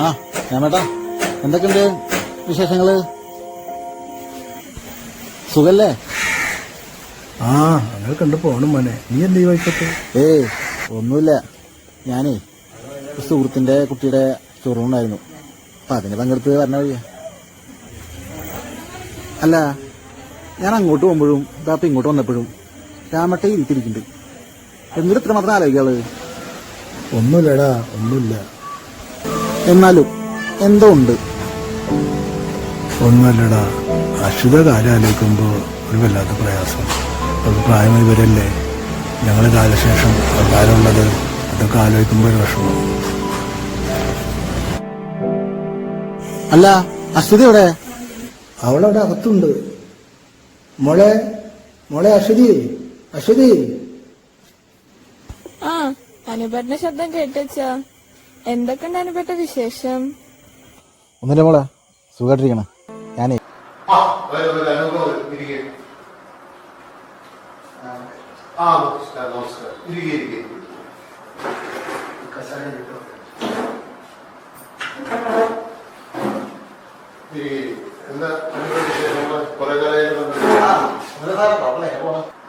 ആ രാമേട്ടാ, എന്തൊക്കെയുണ്ട് വിശേഷങ്ങള്? സുഖല്ലേ? ആ അങ്ങനെ കണ്ടു പോണം മോനെ. നീ എന്ത് ചോദിക്കട്ടെ? ഒന്നുമില്ല. ഞാനേ സുഹൃത്തിന്റെ കുട്ടിയുടെ ചോറുണ്ടായിരുന്നു, അപ്പൊ അതിന് പങ്കെടുത്ത് വരണ വഴിയാ. അല്ല, ഞാൻ അങ്ങോട്ട് പോകുമ്പോഴും ഇതാപ്പ ഇങ്ങോട്ട് വന്നപ്പോഴും രാമട്ട ഇരിത്തിരിക്കുന്നുണ്ട്. എന്നിട്ട് ഇത്രമാത്രം ആലോചിക്കാള്? ഒന്നുമില്ലടാ, ഒന്നുമില്ല. എന്നാലും എന്തോ ഉണ്ട്. ഒന്നുമല്ലടാ, അശ്വത കാലം ആലോചിക്കുമ്പോ ഒരു വല്ലാത്ത പ്രയാസം. അത് പ്രായമായി വരല്ലേ, ഞങ്ങളുടെ കാലശേഷം പ്രകാരമുള്ളത്, അതൊക്കെ ആലോചിക്കുമ്പോ ഒരു വിഷമം. അല്ല, അശ്വതി എവിടെ? അവളവിടെ അകത്തുണ്ട്. മോളെ മോളെ അശ്വതി, അശ്വതി. ആ, അനുപേട്ടന്റെ ശബ്ദം കേട്ടുവെച്ചാ. എന്തൊക്കെയുണ്ട് അനുപേട്ട വിശേഷം? ഒന്നില്ല മോളെ, സുഖമായിട്ടിരിക്കണം. ഞാനേ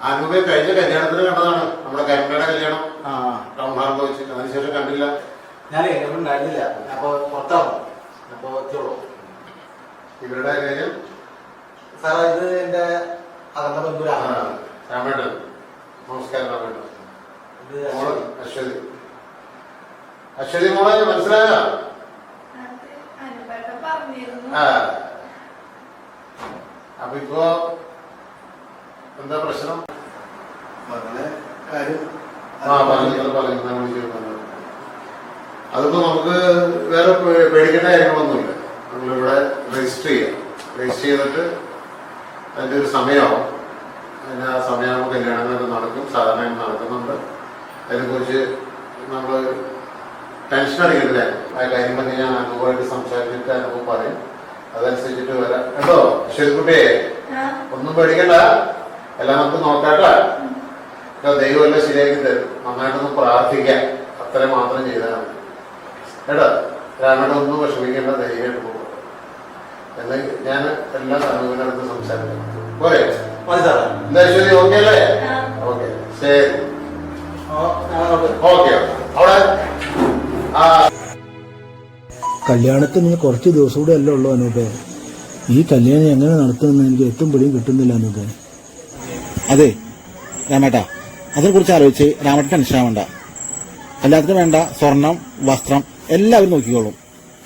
അനുപേ കഴിഞ്ഞ കല്യാണത്തിന് കണ്ടതാണ്, നമ്മുടെ കരുണയുടെ കല്യാണം ടൗൺ ഹാളിൽ വെച്ച്. അതിനുശേഷം കണ്ടില്ല. ഞാനേ ഉണ്ടായിരുന്നില്ല, അപ്പൊ പുറത്താണ്. അപ്പൊ ഇവരുടെ കാര്യം സാറേ, ഇത് എന്റെ അകന്ന ബന്ധുരാണ് രാമേട്ടൻ. നമസ്കാരം രാമേട്ടൻ. മോള് അശ്വതി. അശ്വതി മോളെ മനസ്സിലായ? അപ്പൊ ഇപ്പോ എന്താ പ്രശ്നം? അതിപ്പോ നമുക്ക് വേറെ പേടിക്കേണ്ട കാര്യങ്ങളൊന്നുമില്ല. നമ്മളിവിടെ രജിസ്റ്റർ ചെയ്യാം. രജിസ്റ്റർ ചെയ്തിട്ട് അതിന്റെ ഒരു സമയമാവും. അതിന് ആ സമയമാകുമ്പോൾ കല്യാണങ്ങളൊക്കെ നടക്കും. സാധാരണ നടക്കുന്നുണ്ട്. അതിനെക്കുറിച്ച് നമ്മൾ ടെൻഷൻ അടിക്കണ്ടില്ല. ആ കാര്യം പറഞ്ഞ് ഞാൻ അനുഭവമായിട്ട് സംസാരിച്ചിട്ട് അനുഭവം പറയും. അതനുസരിച്ചിട്ട് വരാം കേട്ടോ. ശരിക്കുട്ടിയെ ഒന്നും പേടിക്കണ്ട, എല്ലാം നമുക്ക് നോക്കാട്ടോ. ദൈവം എല്ലാം ശരിയാക്കി തരും. നന്നായിട്ടൊന്ന് പ്രാർത്ഥിക്കാം, അത്ര മാത്രം ചെയ്താൽ മതി കേട്ടോ. രാമേട്ട ഒന്നും വിഷമിക്കേണ്ട, ധൈര്യമായിട്ട് പോകും. എന്നാൽ ഞാൻ എല്ലാം അനുഭവത്തിനടുത്ത് സംസാരിക്കാം. പോരെ? എന്താ ശരി? ഓക്കെ അല്ലേ? ഓക്കെ, ശരി. ഓക്കെ. അവിടെ കല്യാണത്തിന് ഇനി കുറച്ച് ദിവസം കൂടെ അല്ലേ ഉള്ളൂ അനൂപേ. ഈ കല്യാണം എങ്ങനെ നടത്തുമെന്ന് എനിക്ക് എത്തും പിടിയും കിട്ടുന്നില്ല അനൂപേ. അതെ രാമേട്ടാ, അതിനെ കുറിച്ച് ആലോചിച്ച് രാമേട്ടൻ ടെൻഷൻ ആവണ്ട. എല്ലാത്തിനും വേണ്ട സ്വർണം, വസ്ത്രം എല്ലാവരും നോക്കിക്കോളും.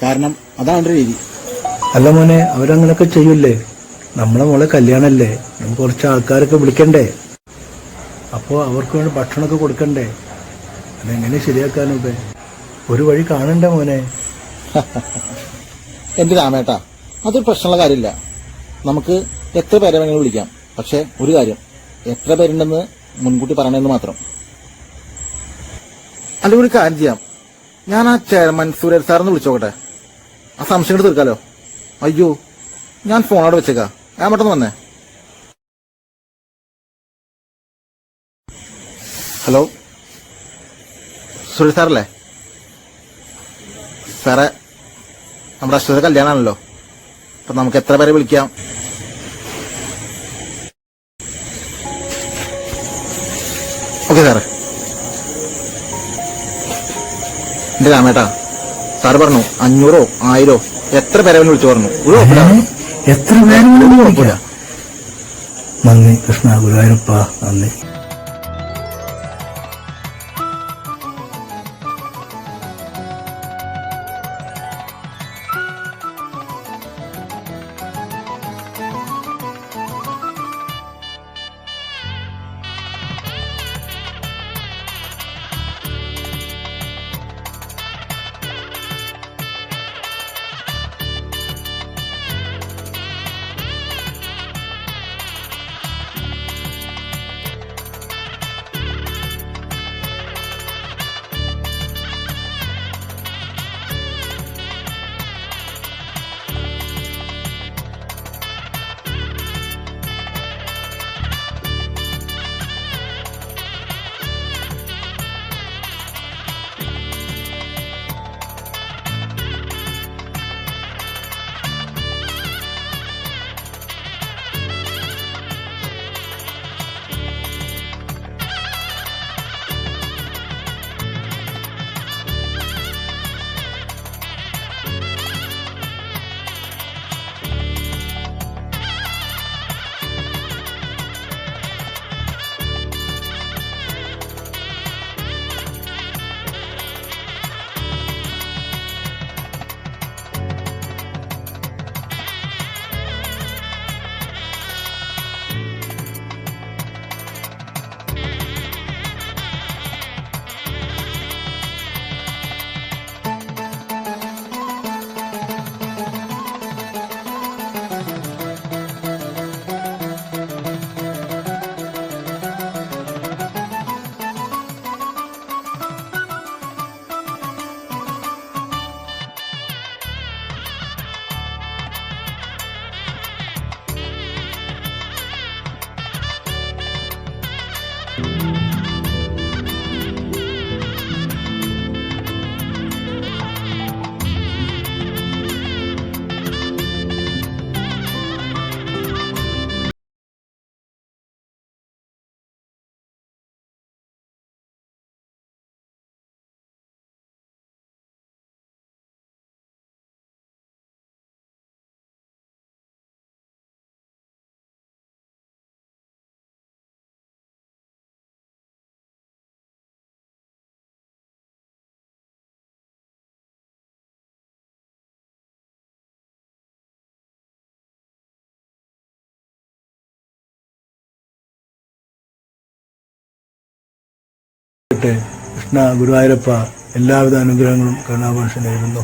കാരണം അതാണ് രീതി. അല്ല മോനെ, അവരങ്ങനൊക്കെ ചെയ്യൂലേ. നമ്മളെ മോളെ കല്യാണല്ലേ, നമുക്ക് കുറച്ച് ആൾക്കാരൊക്കെ വിളിക്കണ്ടേ. അപ്പോ അവർക്ക് വേണ്ടി ഭക്ഷണമൊക്കെ കൊടുക്കണ്ടേ. അതെങ്ങനെ ശരിയാക്കാനൂപേ? ഒരു വഴി കാണണ്ടേ മോനെ. എന്റെ രാമേട്ടാ, അതൊരു പ്രശ്നമുള്ള കാര്യമില്ല. നമുക്ക് എത്ര പേരെ വേണമെങ്കിലും വിളിക്കാം. പക്ഷെ ഒരു കാര്യം, എത്ര പേരുണ്ടെന്ന് മുൻകൂട്ടി പറയണമെന്ന് മാത്രം. അല്ലെങ്കിൽ ഒരു കാര്യം ചെയ്യാം, ഞാൻ ആ ചെയർമാൻ സുരേഷ് സാറിന്ന് വിളിച്ചോക്കട്ടെ. ആ സംശയം തീർക്കാലോ. അയ്യോ, ഞാൻ ഫോണോട് വെച്ചേക്കാ. രാമേട്ടന്ന് വന്നേ. ഹലോ, സുരേഷ് സാറല്ലേ? സാറേ, നമ്മുടെ അശ്വത കല്യാണമാണല്ലോ, അപ്പൊ നമുക്ക് എത്ര പേരെ വിളിക്കാം? ഓക്കെ സാറേ. എന്റെ രാമേട്ടാ, സാറ് പറഞ്ഞു 500 1000 എത്ര പേരെ വിളിച്ചു പറഞ്ഞു. എത്ര പേര്? നന്ദി കൃഷ്ണ, ഗുരുവായൂരപ്പ, നന്ദി. അനുഗ്രഹിക്കട്ടെ. കൃഷ്ണ ഗുരുവായൂരപ്പ എല്ലാവിധ അനുഗ്രഹങ്ങളും കരുണാപുരുഷനായിരുന്നു.